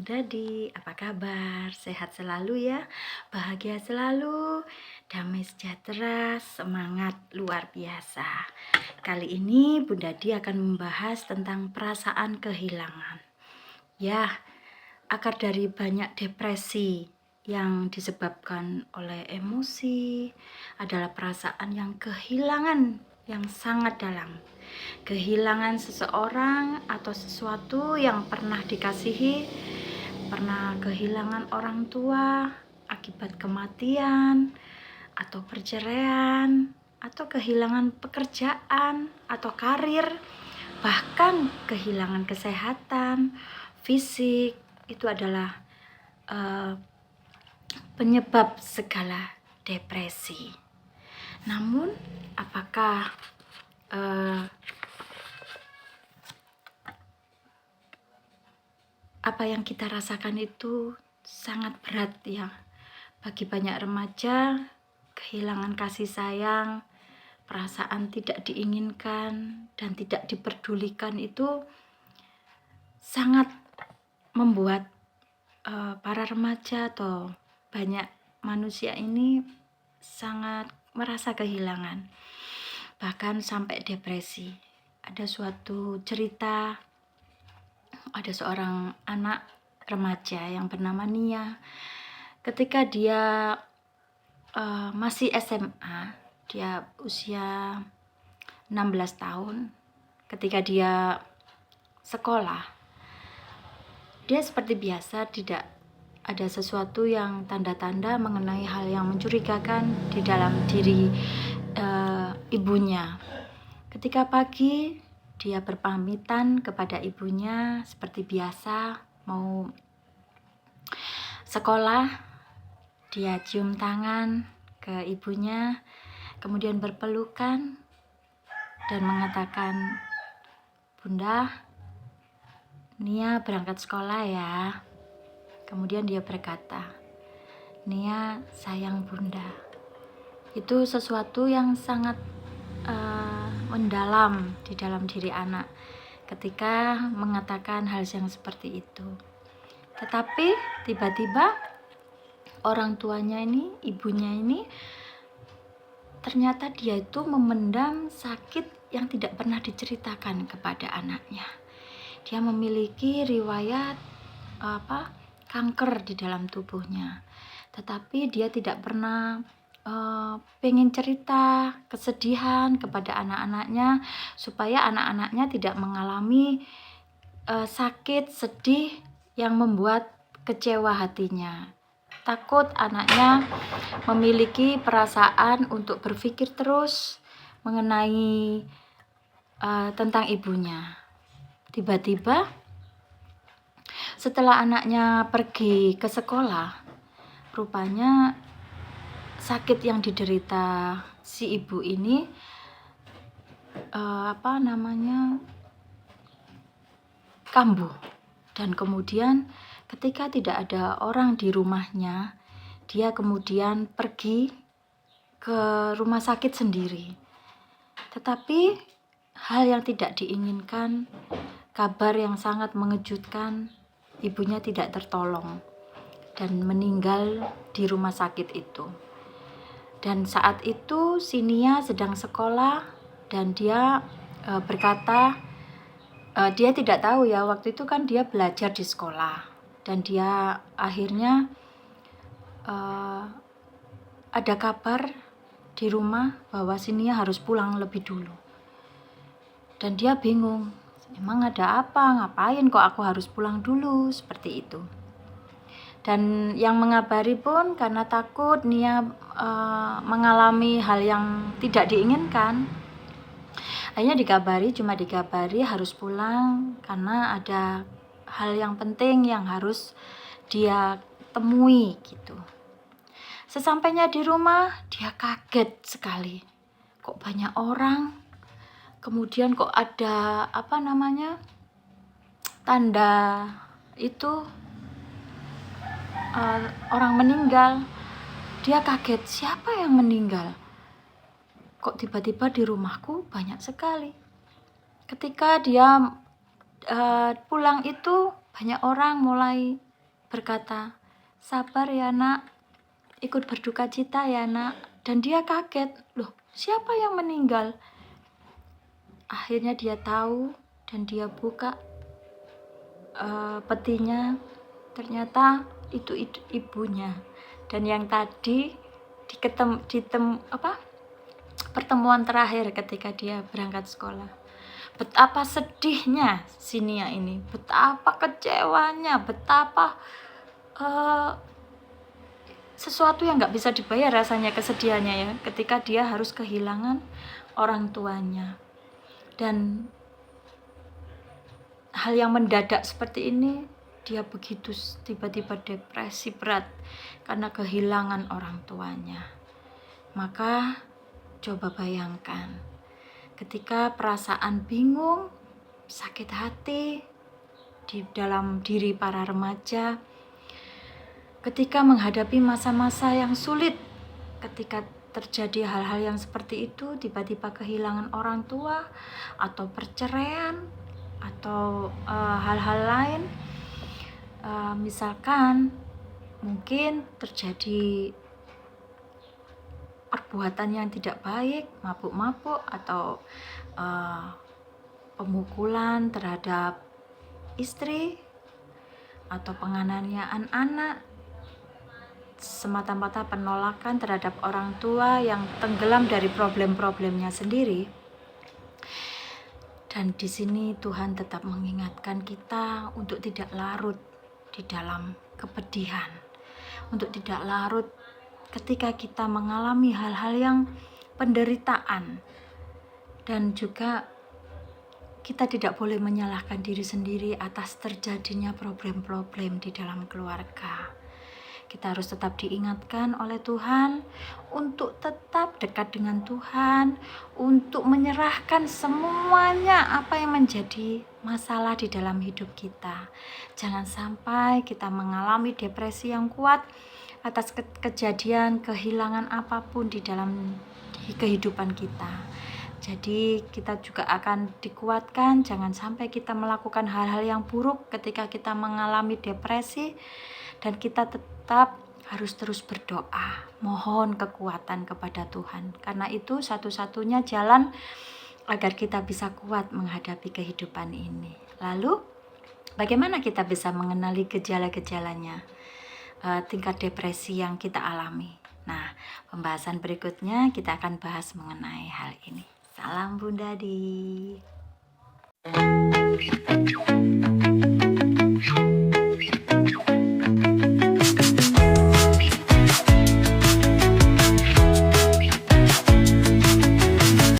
Dadi, apa kabar? Sehat selalu ya, bahagia selalu, damai sejahtera, semangat luar biasa. Kali ini Bunda Di akan membahas tentang perasaan kehilangan. Ya, akar dari banyak depresi yang disebabkan oleh emosi adalah perasaan yang kehilangan yang sangat dalam. Kehilangan seseorang atau sesuatu yang pernah dikasihi, pernah kehilangan orang tua akibat kematian atau perceraian, atau kehilangan pekerjaan atau karir, bahkan kehilangan kesehatan fisik. Itu adalah penyebab segala depresi. Namun, apakah apa yang kita rasakan itu sangat berat ya? Bagi banyak remaja, kehilangan kasih sayang, perasaan tidak diinginkan dan tidak diperdulikan itu sangat membuat para remaja atau banyak manusia ini sangat merasa kehilangan, bahkan sampai depresi. Ada suatu cerita, ada seorang anak remaja yang bernama Nia. Ketika dia masih SMA, dia usia 16 tahun, ketika dia sekolah, dia seperti biasa, tidak ada sesuatu yang tanda-tanda mengenai hal yang mencurigakan di dalam diri ibunya. Ketika pagi, dia berpamitan kepada ibunya seperti biasa mau sekolah. Dia cium tangan ke ibunya, kemudian berpelukan dan mengatakan, "Bunda, Nia berangkat sekolah ya." Kemudian dia berkata, "Nia sayang Bunda." Itu sesuatu yang sangat mendalam di dalam diri anak ketika mengatakan hal yang seperti itu. Tetapi tiba-tiba orang tuanya ini, ibunya ini, ternyata dia itu memendam sakit yang tidak pernah diceritakan kepada anaknya. Dia memiliki riwayat kanker di dalam tubuhnya, tetapi dia tidak pernah pengen cerita kesedihan kepada anak-anaknya supaya anak-anaknya tidak mengalami sakit, sedih yang membuat kecewa hatinya. Takut anaknya memiliki perasaan untuk berpikir terus mengenai tentang ibunya. Tiba-tiba setelah anaknya pergi ke sekolah, rupanya sakit yang diderita si ibu ini kambuh. Dan kemudian ketika tidak ada orang di rumahnya, dia kemudian pergi ke rumah sakit sendiri. Tetapi hal yang tidak diinginkan, kabar yang sangat mengejutkan, ibunya tidak tertolong dan meninggal di rumah sakit itu. Dan saat itu si Nia sedang sekolah dan dia berkata, dia tidak tahu ya, waktu itu kan dia belajar di sekolah, dan dia akhirnya ada kabar di rumah bahwa si Nia harus pulang lebih dulu. Dan dia bingung, emang ada apa, ngapain kok aku harus pulang dulu, seperti itu. Dan yang mengabari pun karena takut Nia mengalami hal yang tidak diinginkan, akhirnya cuma dikabari harus pulang karena ada hal yang penting yang harus dia temui gitu. Sesampainya di rumah, dia kaget sekali. Kok banyak orang? Kemudian kok ada tanda itu orang meninggal. Dia kaget, siapa yang meninggal? Kok tiba-tiba di rumahku banyak sekali. Ketika dia pulang itu, banyak orang mulai berkata, "Sabar ya nak, ikut berduka cita ya nak." Dan dia kaget, loh siapa yang meninggal? Akhirnya dia tahu dan dia buka petinya, ternyata itu ibunya. Dan yang tadi pertemuan terakhir ketika dia berangkat sekolah. Betapa sedihnya si Nia ini, betapa kecewanya, betapa sesuatu yang gak bisa dibayar rasanya kesedihannya ya, ketika dia harus kehilangan orang tuanya. Dan hal yang mendadak seperti ini, dia begitu tiba-tiba depresi berat karena kehilangan orang tuanya. Maka coba bayangkan, ketika perasaan bingung, sakit hati di dalam diri para remaja, ketika menghadapi masa-masa yang sulit, ketika terjadi hal-hal yang seperti itu, tiba-tiba kehilangan orang tua atau perceraian atau hal-hal lain, misalkan mungkin terjadi perbuatan yang tidak baik, mabuk-mabuk atau pemukulan terhadap istri atau penganiayaan anak, semata-mata penolakan terhadap orang tua yang tenggelam dari problem-problemnya sendiri. Dan di sini Tuhan tetap mengingatkan kita untuk tidak larut di dalam kepedihan, untuk tidak larut ketika kita mengalami hal-hal yang penderitaan. Dan juga kita tidak boleh menyalahkan diri sendiri atas terjadinya problem-problem di dalam keluarga. Kita harus tetap diingatkan oleh Tuhan untuk tetap dekat dengan Tuhan, untuk menyerahkan semuanya apa yang menjadi masalah di dalam hidup kita. Jangan sampai kita mengalami depresi yang kuat atas kejadian kehilangan apapun di dalam kehidupan kita. Jadi kita juga akan dikuatkan, jangan sampai kita melakukan hal-hal yang buruk ketika kita mengalami depresi. Dan kita tetap harus terus berdoa, mohon kekuatan kepada Tuhan. Karena itu satu-satunya jalan agar kita bisa kuat menghadapi kehidupan ini. Lalu, bagaimana kita bisa mengenali gejala-gejalanya, tingkat depresi yang kita alami? Nah, pembahasan berikutnya kita akan bahas mengenai hal ini. Salam Bunda Di.